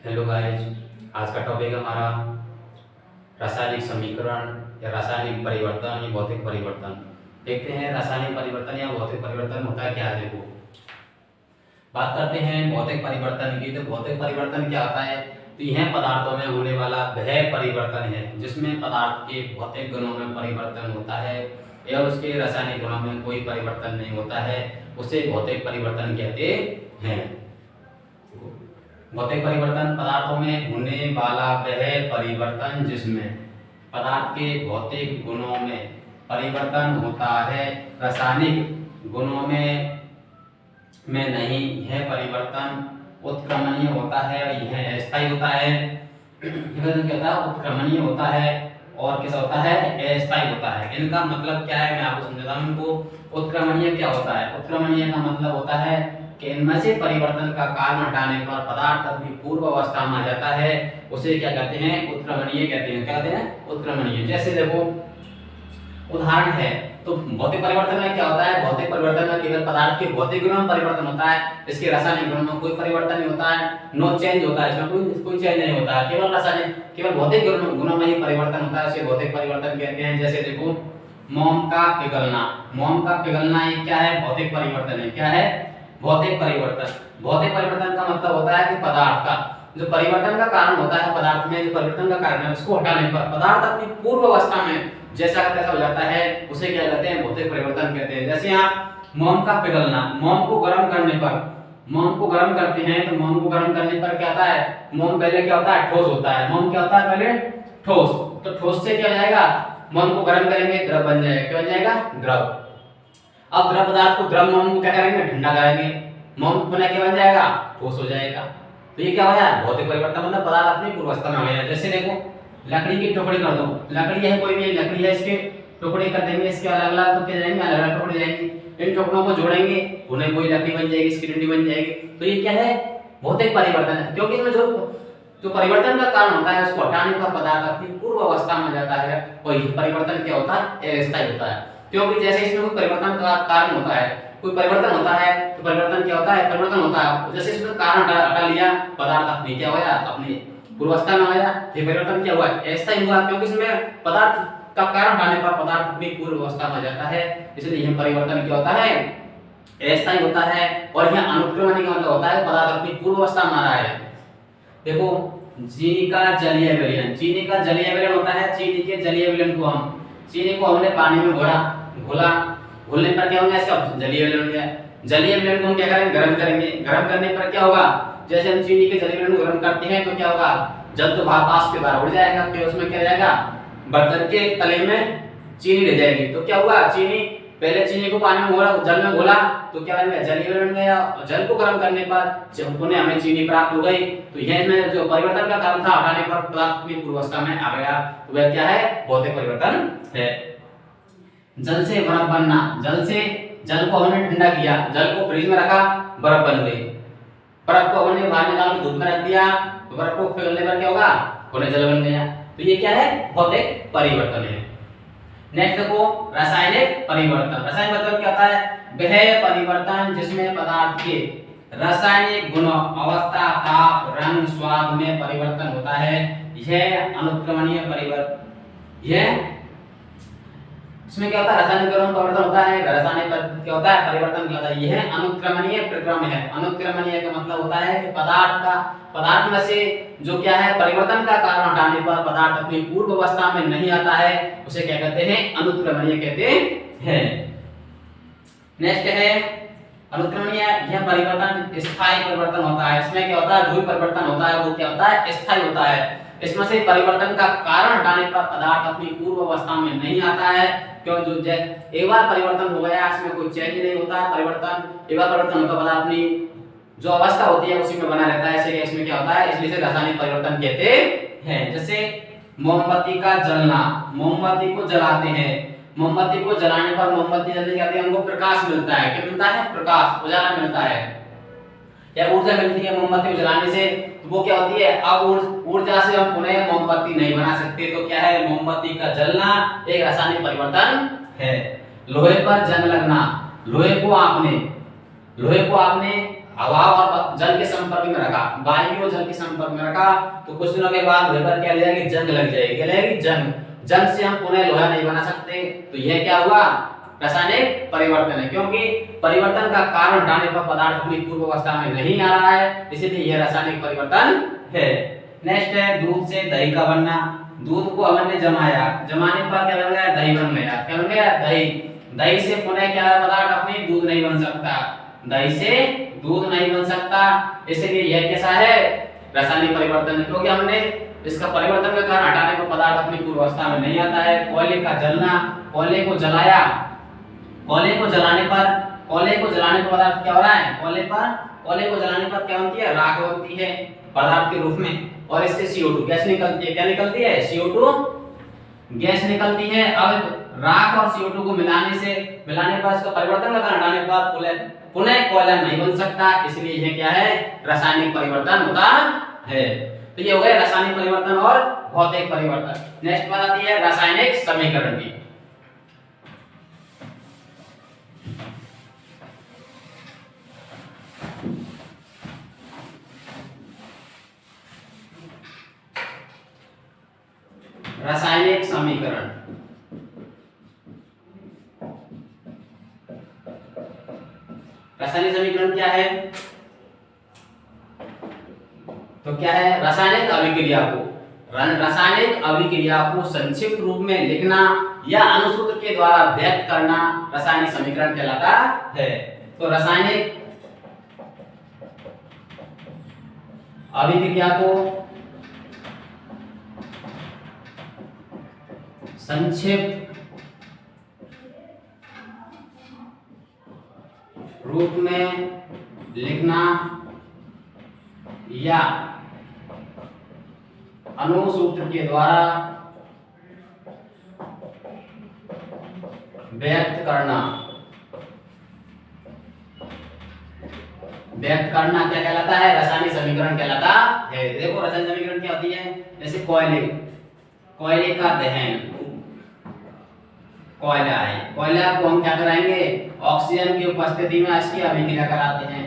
Hello guys, आज का topic हमारा रासायनिक समीकरण या रासायनिक परिवर्तन या भौतिक परिवर्तन। देखते हैं रासायनिक परिवर्तन या भौतिक परिवर्तन होता है क्या है। देखो, बात करते हैं भौतिक परिवर्तन की। तो भौतिक परिवर्तन क्या होता है? तो यह पदार्थों में होने वाला वह परिवर्तन है जिसमें पदार्थ के भौतिक गुणों में परिवर्तन होता है या उसके रासायनिक गुणों में कोई परिवर्तन नहीं होता है, उसे भौतिक परिवर्तन कहते हैं। भौतिक परिवर्तन पदार्थों में होने वाला वह परिवर्तन जिसमें पदार्थ के भौतिक गुणों में परिवर्तन होता है, रासायनिक गुणों में नहीं। यह परिवर्तन उत्क्रमणीय होता है, यह अस्थायी होता है। यह क्या होता है? उत्क्रमणीय होता है और कैसा होता है? अस्थायी होता है। इनका मतलब क्या है मैं आपको समझाता हूं। इनको उत्क्रमणीय क्या होता है? उत्क्रमणीय का मतलब होता है कि इनमें से परिवर्तन का कारण हटाने पर पदार्थ अपनी पूर्व अवस्था में आ जाता है, उसे क्या कहते हैं? उत्क्रमणीय कहते हैं। क्या कहते हैं? उत्क्रमणीय। जैसे देखो, उदाहरण है तो भौतिक परिवर्तन में क्या होता है? भौतिक परिवर्तन में केवल पदार्थ के भौतिक गुणों में परिवर्तन होता है, इसके रासायनिक गुणों में कोई परिवर्तन नहीं होता है। नो चेंज होता है, इसमें कोई चेंज नहीं होता है। केवल भौतिक गुणों में ही परिवर्तन होता है, उसे भौतिक परिवर्तन कहते हैं। जैसे देखो, मोम का पिघलना। मोम का पिघलना ये क्या है? भौतिक परिवर्तन है। क्या है? भौतिक परिवर्तन। भौतिक परिवर्तन का मतलब होता है कि पदार्थ का जो परिवर्तन का कारण होता है, पदार्थ में जो परिवर्तन का कारण है उसको हटाने पर पदार्थ अपनी पूर्व अवस्था में जैसा तैसा हो जाता है, उसे क्या कहते हैं? भौतिक परिवर्तन कहते हैं। जैसे यहाँ मोम का पिघलना। मोम को गर्म करने पर, मोम को गर्म करते हैं तो मोम को गर्म करने पर क्या होता है? मोम पहले क्या होता है? ठोस होता है। मोम क्या होता है? पहले ठोस। तो ठोस से क्या हो जाएगा? मोम को गर्म करेंगे, द्रव बन जाएगा। क्या बन जाएगा? द्रव। अब द्रव पदार्थ को, द्रव मोम को क्या करेंगे? ठंडा करेंगे। मोम पुनः क्या बन जाएगा? ठोस हो जाएगा। तो ये क्या हुआ? भौतिक परिवर्तन। मतलब पदार्थ अपनी पूर्वावस्था में आ गया। जैसे देखो, लकड़ी की टुकड़ी कर दो। लकड़ी है, कोई भी लकड़ी है, इसके टुकड़े कर देंगे, इसके अलग अलग तो क्या जाएंगे? अलग अलग टुकड़े जाएंगे। इन टुकड़ों को जोड़ेंगे, पुनः कोई लकड़ी बन जाएगी, इसकी डंडी बन जाएगी। तो ये क्या है? भौतिक परिवर्तन है। क्योंकि इसमें जो परिवर्तन का कारण होता है उसको हटाने पर पदार्थ अपनी पूर्व अवस्था में जाता है और ये परिवर्तन क्या होता है? अस्थायी होता है। क्योंकि जैसे इसमें कोई परिवर्तन का कारण होता है, कोई परिवर्तन होता है तो परिवर्तन क्या होता है? परिवर्तन होता है। जैसे इसमें कारण हटा लिया, पदार्थ अपनी क्या होया? अपनी पूर्वावस्था में आया। ये परिवर्तन क्या हुआ? अस्थायी हुआ, क्योंकि इसमें पदार्थ का कारण हटाने पर पदार्थ अपनी पूर्व अवस्था में जाता है, इसलिए यह परिवर्तन क्या होता है? अस्थायी होता है। और यह अनुक्रमणिक का मतलब होता है पदार्थ अपनी पूर्व अवस्था में आ रहा है। देखो, चीनी का जलीय विलयन। चीनी का जलीय विलयन होता है। चीनी के जलीय विलयन को चीनी को हमने पानी में घोला, घोलने पर क्या होगा? इसका जलीय विलयन हो गया। जलीय विलयन को हम क्या करेंगे? गर्म करेंगे। गर्म करने पर क्या होगा? जैसे हम चीनी के जलीय विलयन को गर्म करते हैं तो क्या होगा? जल तो भाप के बाहर उड़ जाएगा, फिर उसमें क्या जाएगा? बर्तन के तले में चीनी रह जाएगी। तो क्या हुआ? पहले चीनी को पानी में घोला, जल में घोला तो क्या बन गया? जलीय विलयन बन गया। और जल को गर्म करने पर जब पुनः हमें चीनी प्राप्त हो गई, तो यह में जो परिवर्तन का कारण था हटाने पर पदार्थ अपनी पूर्वावस्था में आ गया। तो वह क्या है? भौतिक परिवर्तन है। जल से बर्फ बनना। जल को हमने ठंडा किया, जल को फ्रिज में रखा, बर्फ बन गई। बर्फ को हमने बाहर निकाल के धूप में रख दिया तो बर्फ को पिघलने पर क्या होगा? पुनः जल बन गया। तो ये क्या है? भौतिक परिवर्तन है। नेक्स्ट देखो, रासायनिक परिवर्तन। रासायनिक परिवर्तन क्या होता है? वह परिवर्तन जिसमें पदार्थ के रासायनिक गुणों, अवस्था, ताप, रंग, स्वाद में परिवर्तन होता है, यह अनुक्रमणीय परिवर्तन। यह इसमें क्या होता है? रासायनिक गुणों में परिवर्तन होता है। रासायनिक क्या होता है? परिवर्तन क्या होता है? यह अनुक्रमणीय प्रक्रम है। अनुक्रमणीय का मतलब होता है कि पदार्थ में से जो क्या है? परिवर्तन का कारण हटाने पर पदार्थ अपनी पूर्व अवस्था में नहीं आता है, उसे क्या कहते हैं? अनुक्रमणीय कहते हैं। नेक्स्ट है अनुक्रमणीय। यह परिवर्तन स्थायी परिवर्तन होता है। इसमें क्या होता है? जो भी परिवर्तन होता है वो क्या होता है? स्थायी होता है। इसमें से परिवर्तन का कारण हटाने पर पदार्थ अपनी पूर्व अवस्था में नहीं आता है, क्यों? जो एक बार परिवर्तन हो गया, इसमें कोई चेंज नहीं होता है। परिवर्तन एक बार परिवर्तन होता है, पदार्थ अपनी जो अवस्था होती है उसी में बना रहता है, इसलिए इसमें क्या होता है? इसलिए इसे रासायनिक परिवर्तन कहते हैं। जैसे मोमबत्ती का जलना। मोमबत्ती को जलाते हैं, मोमबत्ती को जलाने पर मोमबत्ती जलने के बाद हमको प्रकाश मिलता है। क्या मिलता है? प्रकाश, उजाला मिलता है या ऊर्जा मिलती है मोमबत्ती को जलाने से। तो वो क्या होती है? अब ऊर्जा से हम पुनः मोमबत्ती नहीं बना सकते। तो क्या है? मोमबत्ती का जलना एक रासायनिक परिवर्तन है। लोहे पर जंग लगना। लोहे को आपने हवा और जल के संपर्क में रखा, वायु और जल के संपर्क में रखा, तो कुछ दिनों के बाद वेपर क्या लगेगी, जंग लग जाएगी। क्या लगेगी, जंग। जंग से हम पुनः लोहा नहीं बना सकते, तो यह क्या हुआ, रासायनिक परिवर्तन है। क्योंकि परिवर्तन का कारण हटाने पर पदार्थ अपनी पूर्व अवस्था में नहीं आ रहा है, इसीलिए यह रासायनिक परिवर्तन है। नेक्स्ट है दूध से दही का बनना। दूध को हमने जमाया, जमाने पर क्या बन गया, दही बन गया। क्या बन गया, दही। दही से पुनः क्या पदार्थ अपनी, दूध नहीं बन सकता, दही से दूध नहीं बन सकता, इसलिए यह कैसा है, रासायनिक परिवर्तन। क्योंकि हमने इसका परिवर्तन का कारण हटाने पर पदार्थ अपनी पूर्व अवस्था में नहीं आता है। कोयले का जलना, कोयले को जलाया, कोयले को जलाने पर पदार्थ क्या हो रहा है, कोयले को जलाने पर क्या बनती है, राख बनती है पदार्थ के रूप में, और इससे CO2 गैस निकलती है। क्या निकलती है, CO2 गैस निकलती है। अब राख और CO2 को मिलाने पर इसका परिवर्तन का कारण हटाने पर पुनः कोयला नहीं बन सकता, इसलिए यह क्या है, रासायनिक परिवर्तन होता है। तो ये हो गया रासायनिक परिवर्तन और भौतिक परिवर्तन। नेक्स्ट बात आती है रासायनिक समीकरण की। रासायनिक समीकरण, रासायनिक समीकरण क्या है, तो क्या है, रासायनिक अभिक्रिया को संक्षिप्त रूप में लिखना या अनुसूत्र के द्वारा व्यक्त करना रासायनिक समीकरण कहलाता है। तो रासायनिक अभिक्रिया को संक्षिप्त रूप में लिखना या अनुसूत्र के द्वारा व्यक्त करना क्या कहलाता है, रासायनिक समीकरण कहलाता है। देखो रासायनिक समीकरण क्या होती है, जैसे कोयले का दहन, कोयला है, कोयला को हम क्या कराएंगे, ऑक्सीजन की उपस्थिति में इसकी अभिक्रिया कराते हैं,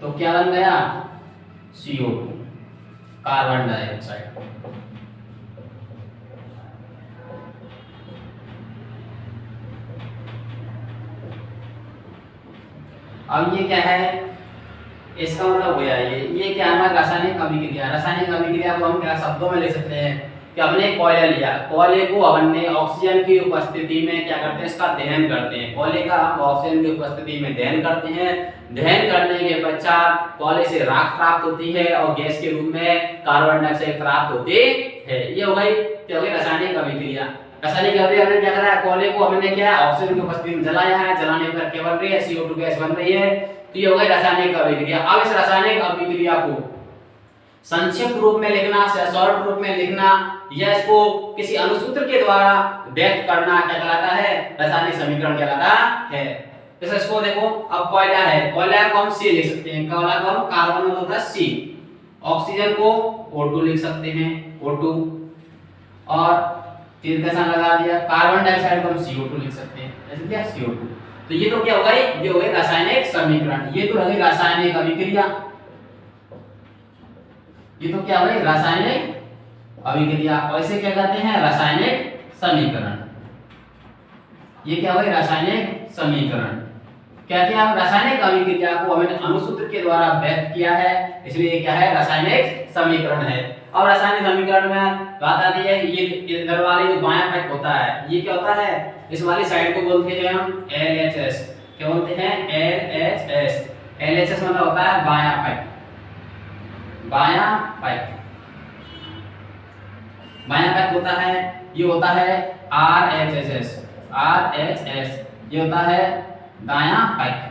तो क्या बन गया, CO2 कार्बन डाइऑक्साइड। अब ये क्या है, इसका मतलब हुआ ये क्या है, रासायनिक अभिक्रिया। रासायनिक अभिक्रिया को हम क्या शब्दों में ले सकते हैं कि हमने कोयला लिया, कोयले को हमने ऑक्सीजन की उपस्थिति में क्या करते हैं, इसका दहन करते हैं। कोयले का हम ऑक्सीजन की उपस्थिति में दहन करते हैं। दहन करने के पश्चात कोयले से राख प्राप्त होती है और गैस के रूप में कार्बन डाइऑक्साइड प्राप्त होती है। ये हो गई क्या, हो गई रासायनिक अभिक्रिया। रासायनिक अभिक्रिया हमने क्या करा है, कोयले को हमने क्या ऑक्सीजन की उपस्थिति में जलाया है, जलाने पर क्या बन रही है, CO2 गैस बन रही है। तो ये हो गई रासायनिक अभिक्रिया। अब इस रासायनिक अभिक्रिया को संक्षिप्त रूप में लिखना, शॉर्ट रूप में लिखना या इसको किसी अनुसूत्र के द्वारा व्यक्त करना क्या कहलाता है, रासायनिक समीकरण कहलाता है। जैसे इसको देखो, अब कोयला है, कोयला को हम C लिख सकते हैं, कोयला को हम कार्बन में होता है C, ऑक्सीजन को O2 लिख सकते हैं, O2, और तीर का साइन लगा दिया, कार्बन डाइऑक्साइड को हम CO2 लिख सकते हैं, ऐसे क्या, CO2। तो ये तो क्या होगा, ये हो गई रासायनिक समीकरण। ये तो रही रासायनिक अभिक्रिया, ये तो क्या हो गई रासायनिक अभिक्रिया, और इसे क्या कहते हैं, रासायनिक समीकरण। ये क्या हो गई रासायनिक समीकरण। कहते हैं रासायनिक अभिक्रिया को हमने अनुसूत्र के द्वारा व्यक्त किया है, इसलिए क्या है, रासायनिक समीकरण है। और रासायनिक समीकरण में बात आती है, ये इधर वाले जो बायां पक्ष होता है, ये क्या होता है, इस वाली साइड को बोलते हैं हम LHS। क्या बोलते हैं, LHS। LHS मतलब होता है बायां पक्ष, बायां पक्ष। बायां पक्ष होता है, ये होता है RHS, RHS। ये होता है दायां पक्ष।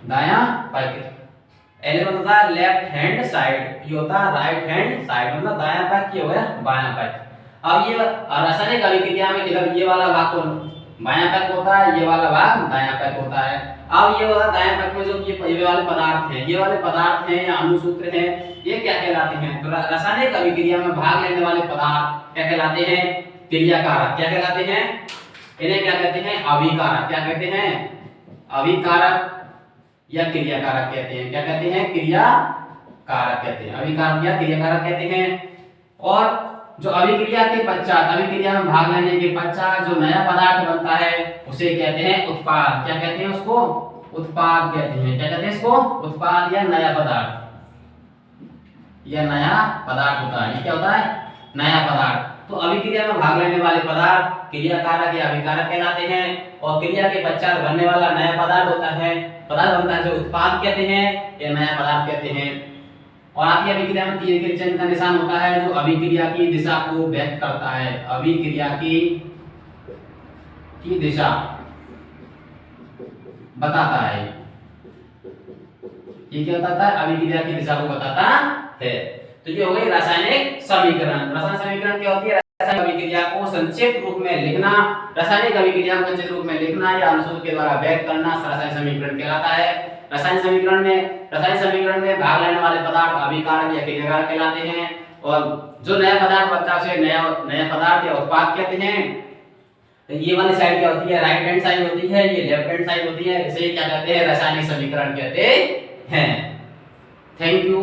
दायां पक्ष। L मतलब होता है लेफ्ट हैंड साइड, ये होता है राइट हैंड साइड, मतलब दायां पक्ष, ये हो गया बायां पक्ष। अब ये रासायनिक अभिक्रिया में इधर ये वाला भाग तो बायां पक्ष होता है, ये वाला भाग दायां पक्ष होता है। अब ये वाला दायां पक्ष में जो ये वाले पदार्थ हैं, ये वाले पदार्थ हैं या अनुसूत्र हैं, ये क्या कहलाते हैं, तो रासायनिक अभिक्रिया में भाग लेने वाले पदार्थ क्या कहलाते हैं, क्रियाकारक। क्या कहलाते हैं? इन्हें क्या कहते हैं? अभिकारक। क्या कहते हैं? अभिकारक या क्रियाकारक कहते हैं। क्या कहते हैं? क्रियाकारक कहते हैं, अभिकारक या क्रियाकारक कहते हैं। और जो अभिक्रिया के पश्चात, अभिक्रिया में भाग लेने के पश्चात जो नया पदार्थ बनता है उसे कहते हैं उत्पाद। क्या कहते हैं उसको? उत्पाद कहते हैं। क्या कहते हैं इसको? उत्पाद या नया पदार्थ। यह नया पदार्थ होता है। ये क्या होता है? नया पदार्थ। तो अभिक्रिया में भाग लेने वाले पदार्थ क्रियाकारक या अभिकारक कहलाते हैं। और क्रिया के पश्चात बनने वाला नया पदार्थ होता है, पदार्थ बनता है, जो उत्पाद कहते हैं या नया पदार्थ कहते हैं। और आपकी अभिक्रिया में तीर के चिन्ह का निशान होता है जो अभिक्रिया की दिशा को व्यक्त करता है। अभिक्रिया की दिशा बताता है। ये क्या बताता है? अभिक्रिया की दिशा को बताता है। तो ये हो गई रासायनिक समीकरण। रासायनिक समीकरण क्या होती है? रासायनिक अभिक्रिया को संक्षिप्त रूप में लिखना, रासायनिक अभिक्रिया को संक्षिप्त रूप में लिखना या अनुशोध के द्वारा व्यक्त करना रासायनिक समीकरण कहलाता है। रासायनिक समीकरण में भाग लेने वाले पदार्थ अभिकारक या क्रियाकारक कहलाते हैं। और जो नया पदार्थ बनता है उसे नया पदार्थ या उत्पाद कहते हैं। तो ये वाली साइड क्या होती है? राइट हैंड साइड होती है, ये लेफ्ट हैंड साइड होती है। इसे क्या कहते हैं? रासायनिक समीकरण कहते हैं। Thank you.